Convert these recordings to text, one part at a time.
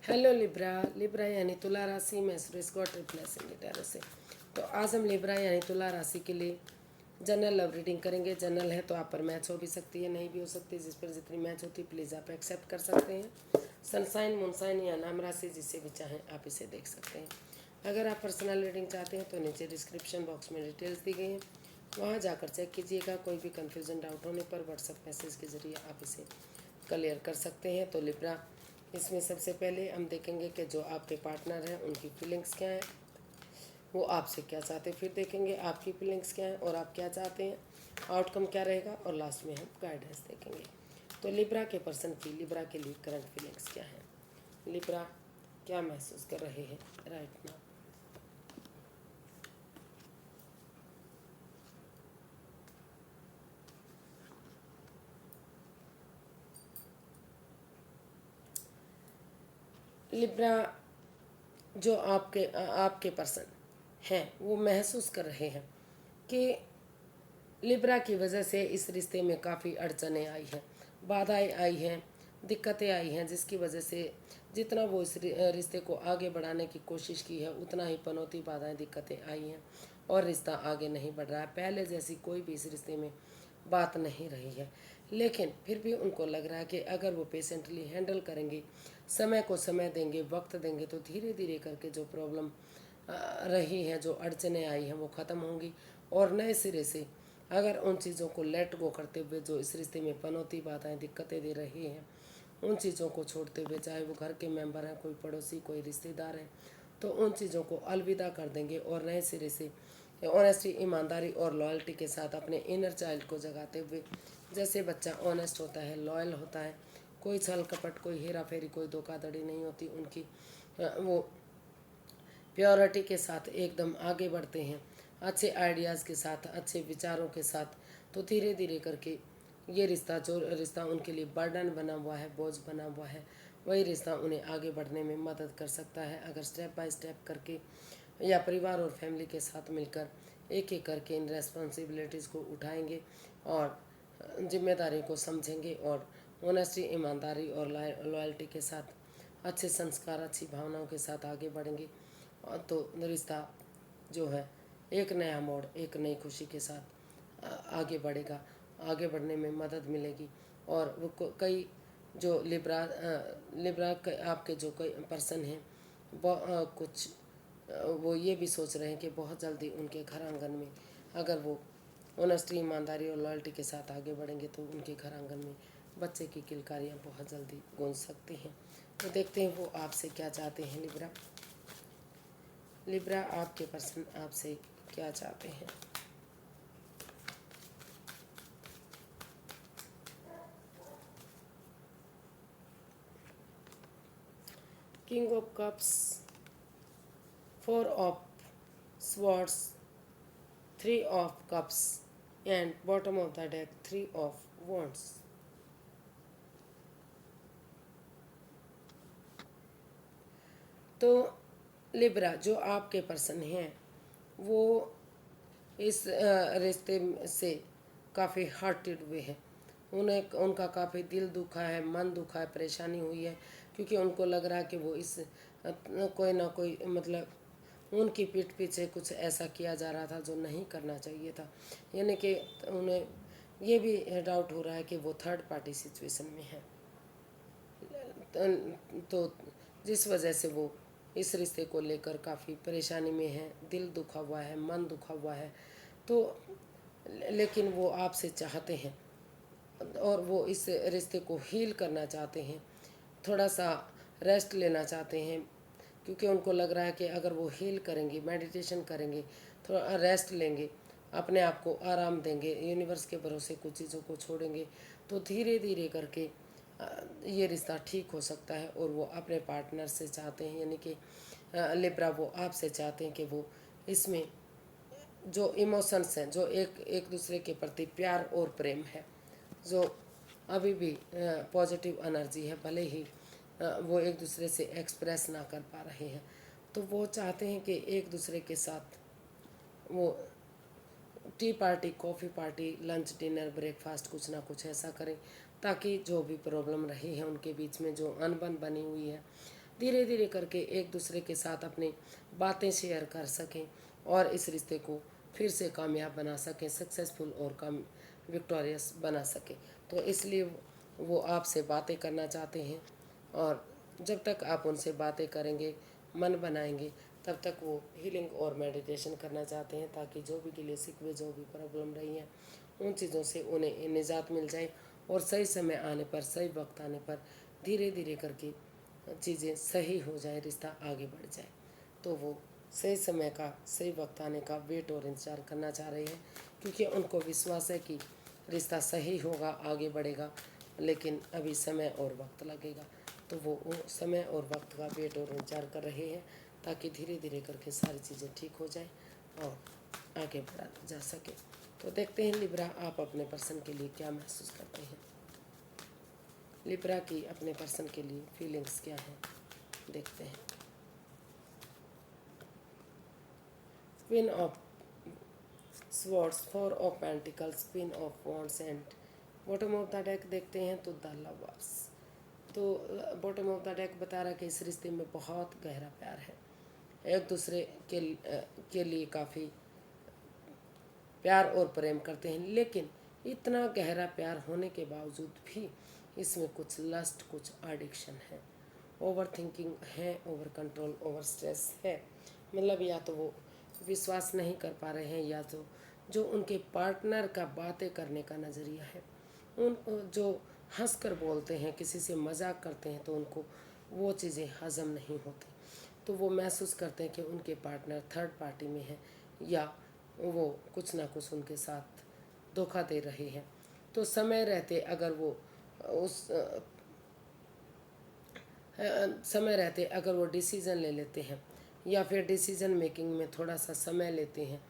Hello Libra. Libra यानी तुला राशि में सुरेश गॉट रिप्लेसिंग टैरो से। तो आज हम लिब्रा यानी तुला राशि के लिए जनरल लव रीडिंग करेंगे। जनरल है तो आप पर मैच हो भी सकती है, नहीं भी हो सकती। जिस पर जितनी मैच होती है प्लीज़ आप एक्सेप्ट कर सकते हैं। सनसाइन, मूनसाइन या नाम राशि जिसे भी चाहें आप इसे देख सकते हैं। अगर आप पर्सनल रीडिंग चाहते हैं तो नीचे डिस्क्रिप्शन बॉक्स में डिटेल्स दी गई हैं, वहाँ जाकर चेक कीजिएगा। कोई भी कन्फ्यूज़न डाउट होने पर व्हाट्सएप मैसेज के ज़रिए आप इसे क्लियर कर सकते हैं। तो लिब्रा, इसमें सबसे पहले हम देखेंगे कि जो आपके पार्टनर हैं उनकी फीलिंग्स क्या हैं, वो आपसे क्या चाहते हैं। फिर देखेंगे आपकी फीलिंग्स क्या हैं और आप क्या चाहते हैं, आउटकम क्या रहेगा, और लास्ट में हम गाइडेंस देखेंगे। तो लिब्रा के पर्सन की लिब्रा के लिए करंट फीलिंग्स क्या हैं, लिब्रा क्या महसूस कर रहे हैं राइट नाउ। लिब्रा, जो आपके पर्सन हैं वो महसूस कर रहे हैं कि लिब्रा की वजह से इस रिश्ते में काफ़ी अड़चनें आई हैं, बाधाएं आई हैं, दिक्कतें आई हैं, जिसकी वजह से जितना वो इस रिश्ते को आगे बढ़ाने की कोशिश की है उतना ही पनौती, बाधाएं, दिक्कतें आई हैं और रिश्ता आगे नहीं बढ़ रहा है। पहले जैसी कोई भी इस रिश्ते में बात नहीं रही है, लेकिन फिर भी उनको लग रहा है कि अगर वो पेशेंटली हैंडल करेंगे, समय को समय देंगे, वक्त देंगे, तो धीरे धीरे करके जो प्रॉब्लम रही है, जो अड़चनें आई हैं वो ख़त्म होंगी। और नए सिरे से अगर उन चीज़ों को लेट गो करते हुए जो इस रिश्ते में पनौती, बाधाएं, दिक्कतें दे रही हैं, उन चीज़ों को छोड़ते हुए, चाहे वो घर के मेंबर हैं, कोई पड़ोसी, कोई रिश्तेदार हैं, तो उन चीज़ों को अलविदा कर देंगे और नए सिरे से ऑनेस्टी, ईमानदारी और लॉयल्टी के साथ अपने इनर चाइल्ड को जगाते हुए, जैसे बच्चा ऑनेस्ट होता है, लॉयल होता है, कोई छल कपट, कोई हेरा फेरी, कोई धोखाधड़ी नहीं होती उनकी, वो प्योरिटी के साथ एकदम आगे बढ़ते हैं, अच्छे आइडियाज़ के साथ, अच्छे विचारों के साथ। तो धीरे धीरे करके ये रिश्ता, जो रिश्ता उनके लिए बर्डन बना हुआ है, बोझ बना हुआ है, वही रिश्ता उन्हें आगे बढ़ने में मदद कर सकता है अगर स्टेप बाय स्टेप करके या परिवार और फैमिली के साथ मिलकर एक एक करके इन रेस्पॉन्सिबिलिटीज़ को उठाएंगे और जिम्मेदारी को समझेंगे और ऑनेस्टी, ईमानदारी और लॉयल्टी के साथ, अच्छे संस्कार, अच्छी भावनाओं के साथ आगे बढ़ेंगे। और तो रिश्ता जो है एक नया मोड़, एक नई खुशी के साथ आगे बढ़ेगा, आगे बढ़ने में मदद मिलेगी। और वो कई जो आपके जो कई पर्सन हैं, कुछ वो ये भी सोच रहे हैं कि बहुत जल्दी उनके घर आंगन में अगर वो ऑनेस्टी, ईमानदारी और लॉयल्टी के साथ आगे बढ़ेंगे तो उनके घर आंगन में बच्चे की किलकारियाँ बहुत जल्दी गूंज सकती हैं। तो देखते हैं वो आपसे क्या चाहते हैं। लिब्रा, लिब्रा आपके पर्सन आपसे क्या चाहते हैं। King of cups, four of swords, three of cups and bottom of the deck three of wands. तो लिब्रा, जो आपके पर्सन हैं वो इस रिश्ते से काफ़ी हर्टेड हुए हैं। उन्हें उनका काफ़ी दिल दुखा है, मन दुखा है, परेशानी हुई है, क्योंकि उनको लग रहा है कि वो इस कोई ना कोई मतलब उनकी पीठ पीछे कुछ ऐसा किया जा रहा था जो नहीं करना चाहिए था। यानी कि उन्हें ये भी डाउट हो रहा है कि वो थर्ड पार्टी सिचुएशन में है। तो जिस वजह से वो इस रिश्ते को लेकर काफ़ी परेशानी में है, दिल दुखा हुआ है, मन दुखा हुआ है। तो लेकिन वो आपसे चाहते हैं और वो इस रिश्ते को हील करना चाहते हैं, थोड़ा सा रेस्ट लेना चाहते हैं, क्योंकि उनको लग रहा है कि अगर वो हील करेंगे, मेडिटेशन करेंगे, थोड़ा रेस्ट लेंगे, अपने आप को आराम देंगे, यूनिवर्स के भरोसे कुछ चीज़ों को छोड़ेंगे, तो धीरे धीरे करके ये रिश्ता ठीक हो सकता है। और वो अपने पार्टनर से चाहते हैं, यानी कि लिब्रा, वो आपसे चाहते हैं कि वो इसमें जो इमोशंस हैं, जो एक एक दूसरे के प्रति प्यार और प्रेम है, जो अभी भी पॉजिटिव एनर्जी है, भले ही वो एक दूसरे से एक्सप्रेस ना कर पा रहे हैं, तो वो चाहते हैं कि एक दूसरे के साथ वो T party, coffee party, lunch, dinner, breakfast, कुछ ना कुछ ऐसा करें, ताकि जो भी प्रॉब्लम रही है उनके बीच में, जो अनबन बनी हुई है, धीरे धीरे करके एक दूसरे के साथ अपनी बातें शेयर कर सकें और इस रिश्ते को फिर से कामयाब बना सकें, सक्सेसफुल और विक्टोरियस बना सकें। तो इसलिए वो आपसे बातें करना चाहते हैं, और जब तक आप उनसे बातें करेंगे, मन बनाएंगे, तब तक वो हीलिंग और मेडिटेशन करना चाहते हैं, ताकि जो भी गिले शिकवे, जो भी प्रॉब्लम रही हैं, उन चीज़ों से उन्हें निजात मिल जाए और सही समय आने पर, सही वक्त आने पर धीरे धीरे करके चीज़ें सही हो जाए, रिश्ता आगे बढ़ जाए। तो वो सही समय का, सही वक्त आने का वेट और इंतज़ार करना चाह रहे हैं, क्योंकि उनको विश्वास है कि रिश्ता सही होगा, आगे बढ़ेगा, लेकिन अभी समय और वक्त लगेगा। तो वो समय और वक्त का वेट और इंतज़ार कर रहे हैं, ताकि धीरे धीरे करके सारी चीज़ें ठीक हो जाए और आगे बढ़ा जा सके। तो देखते हैं लिब्रा, आप अपने पर्सन के लिए क्या महसूस करते हैं। लिब्रा की अपने पर्सन के लिए फीलिंग्स क्या हैं, देखते हैं। Queen of swords, four of pentacles, queen of wands and bottom of the deck देखते हैं तो द लवर्स। तो बॉटम ऑफ द डेक बता रहा कि इस रिश्ते में बहुत गहरा प्यार है, एक दूसरे के लिए काफ़ी प्यार और प्रेम करते हैं, लेकिन इतना गहरा प्यार होने के बावजूद भी इसमें कुछ लस्ट, कुछ एडिक्शन है, ओवर थिंकिंग है, ओवर कंट्रोल, ओवर स्ट्रेस है। मतलब या तो वो विश्वास नहीं कर पा रहे हैं, या तो जो उनके पार्टनर का बातें करने का नज़रिया है, उन जो हंस कर बोलते हैं, किसी से मजाक करते हैं, तो उनको वो चीज़ें हज़म नहीं होती। तो वो महसूस करते हैं कि उनके पार्टनर थर्ड पार्टी में है, या वो कुछ ना कुछ उनके साथ धोखा दे रहे हैं। तो समय रहते अगर वो उस समय रहते अगर वो डिसीज़न ले लेते हैं, या फिर डिसीज़न मेकिंग में थोड़ा सा समय लेते हैं,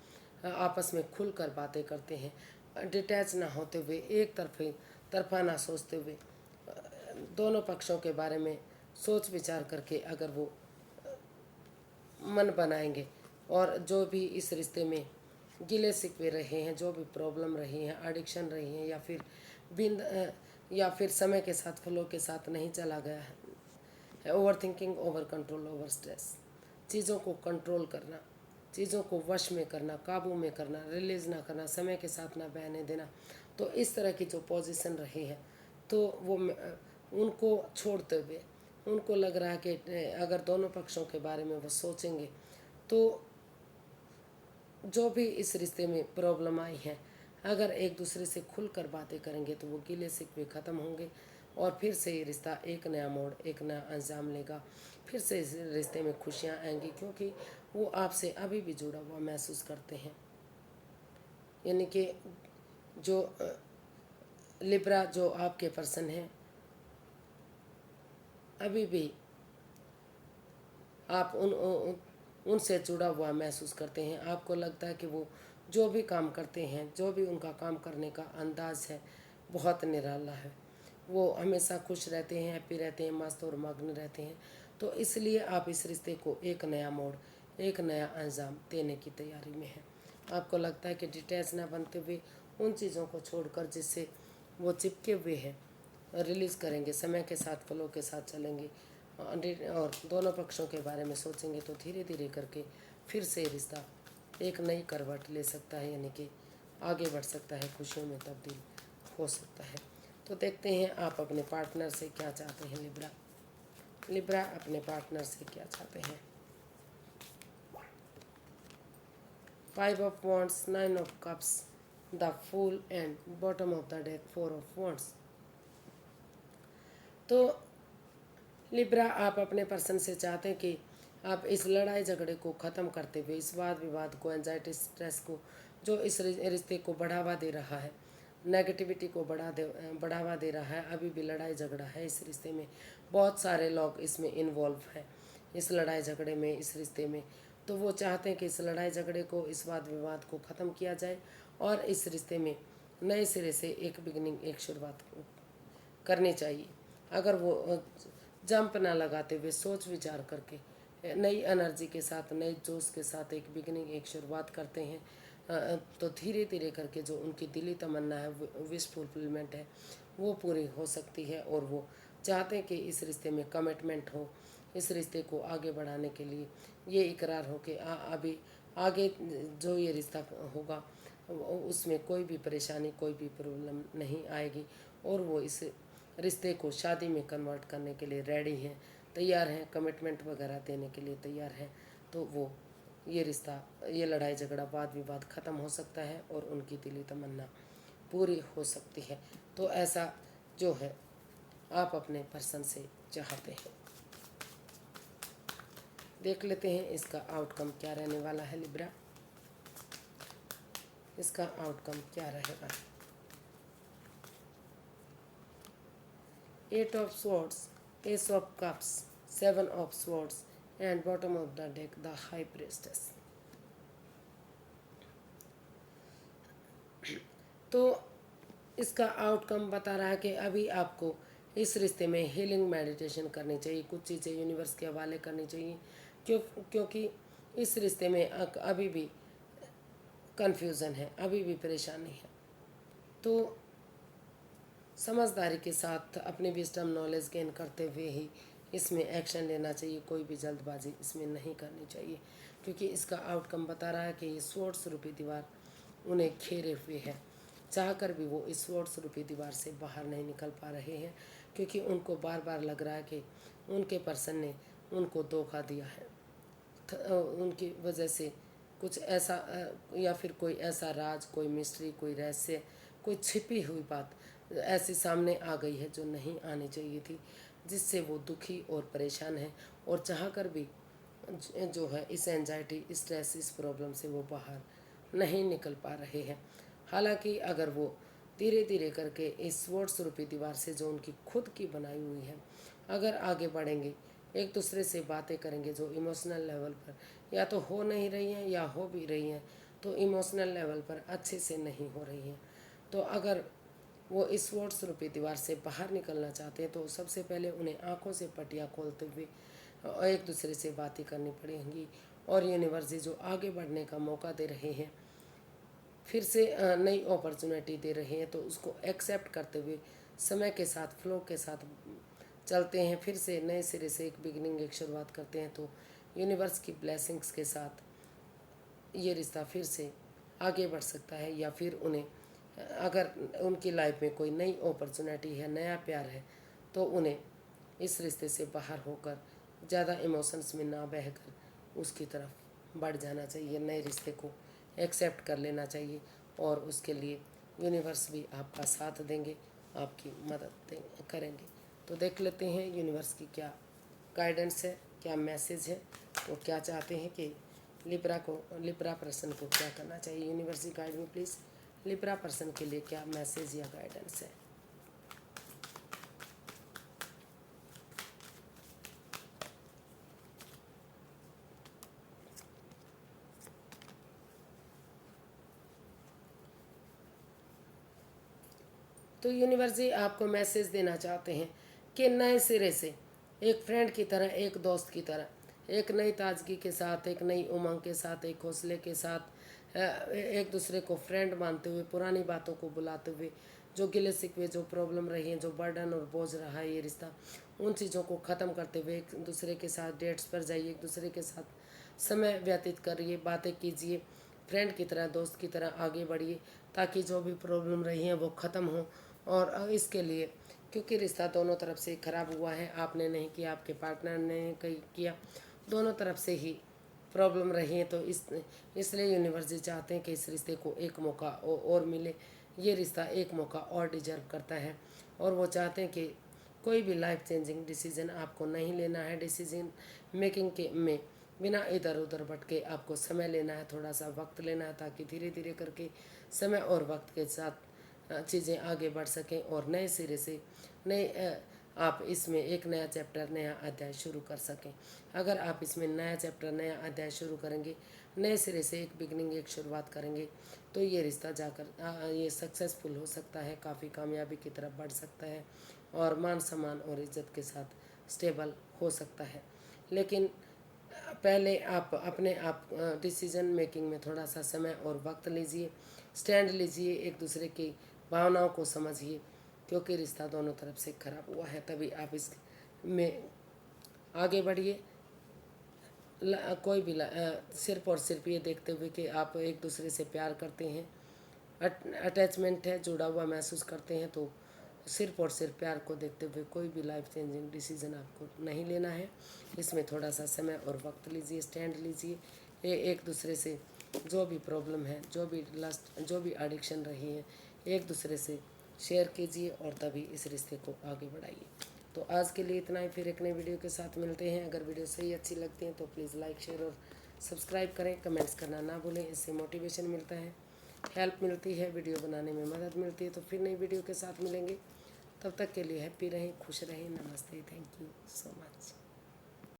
आपस में खुल कर बातें करते हैं, डिटैच ना होते हुए, एक तरफा ना सोचते हुए, दोनों पक्षों के बारे में सोच विचार करके अगर वो मन बनाएंगे, और जो भी इस रिश्ते में गिले शिकवे रहे हैं, जो भी प्रॉब्लम रही हैं, एडिक्शन रही हैं, या फिर समय के साथ, फ्लो के साथ नहीं चला गया है, over thinking, over control, over stress, चीज़ों को कंट्रोल करना, चीज़ों को वश में करना, काबू में करना, रिलीज़ ना करना, समय के साथ ना बहने देना, तो इस तरह की जो पोजीशन रही है, तो वो उनको छोड़ते हुए उनको लग रहा है कि अगर दोनों पक्षों के बारे में वो सोचेंगे, तो जो भी इस रिश्ते में प्रॉब्लम आई है, अगर एक दूसरे से खुलकर बातें करेंगे, तो वो गिले शिकवे ख़त्म होंगे, और फिर से ये रिश्ता एक नया मोड़, एक नया अंजाम लेगा, फिर से इस रिश्ते में खुशियाँ आएंगी, क्योंकि वो आपसे अभी भी जुड़ा हुआ महसूस करते हैं। यानी कि जो लिब्रा, जो आपके पर्सन हैं, अभी भी आप उनसे जुड़ा हुआ महसूस करते हैं। आपको लगता है कि वो जो भी काम करते हैं, जो भी उनका काम करने का अंदाज़ है, बहुत निराला है। वो हमेशा खुश रहते हैं, हैप्पी रहते हैं, मस्त और मग्न रहते हैं। तो इसलिए आप इस रिश्ते को एक नया मोड़, एक नया अंजाम देने की तैयारी में हैं। आपको लगता है कि डिटैच ना बनते हुए उन चीज़ों को छोड़कर जिससे वो चिपके हुए हैं, रिलीज़ करेंगे, समय के साथ, फ्लो के साथ चलेंगे, और दोनों पक्षों के बारे में सोचेंगे, तो धीरे धीरे करके फिर से रिश्ता एक नई करवट ले सकता है, यानी कि आगे बढ़ सकता है, खुशियों में तब्दील हो सकता है। तो देखते हैं आप अपने पार्टनर से क्या चाहते हैं। लिब्रा, लिब्रा अपने पार्टनर से क्या चाहते हैं। 5 of wands, 9 of cups, the fool and bottom of the deck 4 of wands. तो लिब्रा, आप अपने पर्सन से चाहते हैं कि आप इस लड़ाई झगड़े को ख़त्म करते हुए, इस वाद विवाद को, एंजाइटी, स्ट्रेस को, जो इस रिश्ते को बढ़ावा दे रहा है, नेगेटिविटी को बढ़ावा दे रहा है, अभी भी लड़ाई झगड़ा है इस रिश्ते में, बहुत सारे लोग इसमें इन्वॉल्व हैं इस लड़ाई झगड़े में, इस रिश्ते में। तो वो चाहते हैं कि इस लड़ाई झगड़े को, इस वाद विवाद को ख़त्म किया जाए, और इस रिश्ते में नए सिरे से एक बिगनिंग, एक शुरुआत करनी चाहिए। अगर वो जंप ना लगाते हुए सोच विचार करके नई एनर्जी के साथ, नए जोश के साथ एक बिगनिंग, एक शुरुआत करते हैं, तो धीरे धीरे करके जो उनकी दिली तमन्ना है, विश फुलफिलमेंट है, वो पूरी हो सकती है। और वो चाहते हैं कि इस रिश्ते में कमिटमेंट हो, इस रिश्ते को आगे बढ़ाने के लिए ये इकरार हो कि अभी आगे जो ये रिश्ता होगा उसमें कोई भी परेशानी, कोई भी प्रॉब्लम नहीं आएगी, और वो इस रिश्ते को शादी में कन्वर्ट करने के लिए रेडी हैं, तैयार हैं, कमिटमेंट वगैरह देने के लिए तैयार हैं। तो वो ये रिश्ता, ये लड़ाई झगड़ा, वाद विवाद ख़त्म हो सकता है और उनकी दिली तमन्ना पूरी हो सकती है। तो ऐसा जो है आप अपने पर्सन से चाहते हैं। देख लेते हैं इसका आउटकम क्या रहने वाला है लिब्रा। इसका आउटकम क्या रहेगा। 8 of swords, S of cups, 7 of swords and bottom of the deck the high priestess. तो इसका आउटकम बता रहा है कि अभी आपको इस रिश्ते में हीलिंग मेडिटेशन करनी चाहिए, कुछ चीज़ें यूनिवर्स के हवाले करनी चाहिए, क्योंकि इस रिश्ते में अभी भी कन्फ्यूज़न है, अभी भी परेशानी है। तो समझदारी के साथ अपनी विजडम नॉलेज गेन करते हुए ही इसमें एक्शन लेना चाहिए, कोई भी जल्दबाजी इसमें नहीं करनी चाहिए, क्योंकि इसका आउटकम बता रहा है कि ये स्वॉर्ड्स रूपी दीवार उन्हें घेरे हुए है। चाहकर भी वो इस स्वॉर्ड्स रूपी दीवार से बाहर नहीं निकल पा रहे हैं, क्योंकि उनको बार बार लग रहा है कि उनके पर्सन ने उनको धोखा दिया है। उनकी वजह से कुछ ऐसा या फिर कोई ऐसा राज, कोई मिस्ट्री, कोई रहस्य, कोई छिपी हुई बात ऐसी सामने आ गई है जो नहीं आनी चाहिए थी, जिससे वो दुखी और परेशान है, और चाहकर भी जो है इस एंजाइटी, स्ट्रेस, इस प्रॉब्लम से वो बाहर नहीं निकल पा रहे हैं। हालांकि अगर वो धीरे धीरे करके इस स्वॉर्ड्स रूपी दीवार से जो उनकी खुद की बनाई हुई है, अगर आगे बढ़ेंगे, एक दूसरे से बातें करेंगे जो इमोशनल लेवल पर या तो हो नहीं रही हैं या हो भी रही हैं तो इमोशनल लेवल पर अच्छे से नहीं हो रही हैं, तो अगर वो इस स्वॉर्ड्स रूपी दीवार से बाहर निकलना चाहते हैं तो सबसे पहले उन्हें आंखों से पट्टियाँ खोलते हुए एक दूसरे से बातें करनी पड़ेंगी, और यूनिवर्स जो आगे बढ़ने का मौका दे रहे हैं, फिर से नई अपॉर्चुनिटी दे रहे हैं, तो उसको एक्सेप्ट करते हुए समय के साथ, फ्लो के साथ चलते हैं, फिर से नए सिरे से एक बिगिनिंग, एक शुरुआत करते हैं, तो यूनिवर्स की ब्लेसिंग्स के साथ ये रिश्ता फिर से आगे बढ़ सकता है। या फिर उन्हें अगर उनकी लाइफ में कोई नई अपॉर्चुनिटी है, नया प्यार है, तो उन्हें इस रिश्ते से बाहर होकर ज़्यादा इमोशंस में ना बहकर उसकी तरफ बढ़ जाना चाहिए, नए रिश्ते को एक्सेप्ट कर लेना चाहिए, और उसके लिए यूनिवर्स भी आपका साथ देंगे, आपकी मदद करेंगे। तो देख लेते हैं यूनिवर्स की क्या गाइडेंस है, क्या मैसेज है, वो क्या चाहते हैं कि लिब्रा पर्सन को क्या करना चाहिए। यूनिवर्स गाइड में प्लीज़ लिब्रा पर्सन के लिए क्या मैसेज या गाइडेंस है। तो यूनिवर्स जी आपको मैसेज देना चाहते हैं कि नए सिरे से, एक फ्रेंड की तरह, एक दोस्त की तरह, एक नई ताजगी के साथ, एक नई उमंग के साथ, एक हौसले के साथ, एक दूसरे को फ्रेंड मानते हुए, पुरानी बातों को बुलाते हुए, जो गिले शिकवे, जो प्रॉब्लम रही हैं, जो बर्डन और बोझ रहा है ये रिश्ता, उन चीज़ों को ख़त्म करते हुए एक दूसरे के साथ डेट्स पर जाइए, एक दूसरे के साथ समय व्यतीत करिए, बातें कीजिए, फ्रेंड की तरह, दोस्त की तरह आगे बढ़िए, ताकि जो भी प्रॉब्लम रही है वो ख़त्म हो। और इसके लिए, क्योंकि रिश्ता दोनों तरफ से ख़राब हुआ है, आपने नहीं किया, आपके पार्टनर ने कहीं किया, दोनों तरफ से ही प्रॉब्लम रही है, तो इसलिए यूनिवर्स जी चाहते हैं कि इस रिश्ते को एक मौका और मिले, ये रिश्ता एक मौका और डिजर्व करता है, और वो चाहते हैं कि कोई भी लाइफ चेंजिंग डिसीजन आपको नहीं लेना है, डिसीजन मेकिंग के में बिना इधर उधर भटके आपको समय लेना है, थोड़ा सा वक्त लेना है, ताकि धीरे धीरे करके समय और वक्त के साथ चीज़ें आगे बढ़ सकें, और नए सिरे से नए आप इसमें एक नया चैप्टर, नया अध्याय शुरू कर सकें। अगर आप इसमें नया चैप्टर, नया अध्याय शुरू करेंगे, नए सिरे से एक बिगनिंग, एक शुरुआत करेंगे, तो ये रिश्ता जाकर ये सक्सेसफुल हो सकता है, काफ़ी कामयाबी की तरफ बढ़ सकता है, और मान सम्मान और इज्जत के साथ स्टेबल हो सकता है। लेकिन पहले आप अपने आप डिसीजन मेकिंग में थोड़ा सा समय और वक्त लीजिए, स्टैंड लीजिए, एक दूसरे की भावनाओं को समझिए, क्योंकि रिश्ता दोनों तरफ से खराब हुआ है, तभी आप इस में आगे बढ़िए। कोई भी सिर्फ और सिर्फ ये देखते हुए कि आप एक दूसरे से प्यार करते हैं, अटैचमेंट है, जुड़ा हुआ महसूस करते हैं, तो सिर्फ और सिर्फ प्यार को देखते हुए कोई भी लाइफ चेंजिंग डिसीज़न आपको नहीं लेना है। इसमें थोड़ा सा समय और वक्त लीजिए, स्टैंड लीजिए। एक दूसरे से जो भी प्रॉब्लम है, जो भी लस्ट, जो भी एडिक्शन रही है, एक दूसरे से शेयर कीजिए और तभी इस रिश्ते को आगे बढ़ाइए। तो आज के लिए इतना ही, फिर एक नई वीडियो के साथ मिलते हैं। अगर वीडियो सही अच्छी लगती है तो प्लीज़ लाइक, शेयर और सब्सक्राइब करें। कमेंट्स करना ना भूलें, इससे मोटिवेशन मिलता है, हेल्प मिलती है, वीडियो बनाने में मदद मिलती है। तो फिर नई वीडियो के साथ मिलेंगे, तब तक के लिए हैप्पी रहें, खुश रहें। नमस्ते, थैंक यू सो मच।